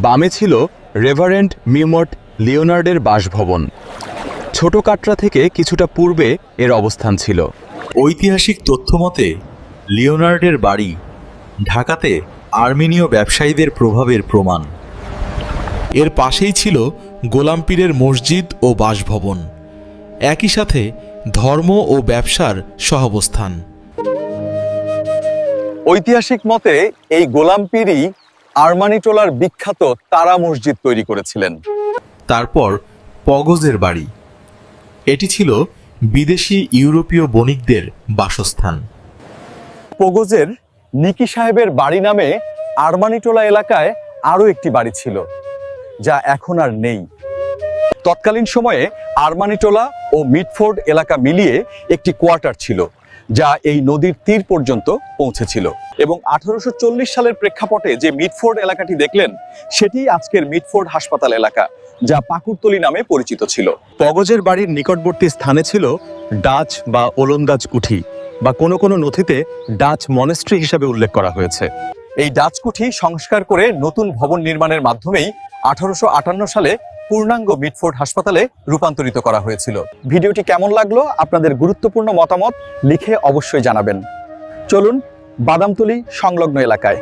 বামে ছিল রেভারেন্ড মিমট লিওনার্ডের বাসভবন। ছোট কাটরা থেকে কিছুটা পূর্বে এর অবস্থান ছিল। ঐতিহাসিক তথ্য মতে লিওনার্ডের বাড়ি ঢাকাতে আর্মেনীয় ব্যবসায়ীদের প্রভাবের প্রমাণ। এর পাশেই ছিল গোলাম পীরের মসজিদ ও বাসভবন, একই সাথে ধর্ম ও ব্যবসার সহাবস্থান। ঐতিহাসিক মতে এই গোলাম পীরই আরমানিটোলার বিখ্যাত তারা মসজিদ তৈরি করেছিলেন। তারপর পগজের বাড়ি, এটি ছিল বিদেশি ইউরোপীয় বণিকদের বাসস্থান। পগজের নিকি সাহেবের বাড়ি নামে আরমানিটোলা এলাকায় আরও একটি বাড়ি ছিল, যা এখন আর নেই। তৎকালীন সময়ে আরমানিটোলা ও মিডফোর্ড এলাকা মিলিয়ে একটি কোয়ার্টার ছিল, যা এই নদীর তীর পর্যন্ত পৌঁছেছিল। এবং 1840 সালের প্রেক্ষাপটে যে মিডফোর্ড এলাকাটি দেখলেন, সেটি আজকের মিডফোর্ড হাসপাতাল এলাকা, যা পাকুড়তলি নামে পরিচিত ছিল। পগজের বাড়ির নিকটবর্তী স্থানে ছিল ডাচ বা ওলন্দাজ কুঠি, বা কোনো কোনো নথিতে ডাচ মনেস্ট্রি হিসাবে উল্লেখ করা হয়েছে। এই ডাচ কুঠি সংস্কার করে নতুন ভবন নির্মাণের মাধ্যমেই 1858 সালে পূর্ণাঙ্গ মিডফোর্ড হাসপাতালে রূপান্তরিত করা হয়েছিল। ভিডিওটি কেমন লাগলো আপনাদের গুরুত্বপূর্ণ মতামত লিখে অবশ্যই জানাবেন। চলুন বাদামতলী সংলগ্ন এলাকায়।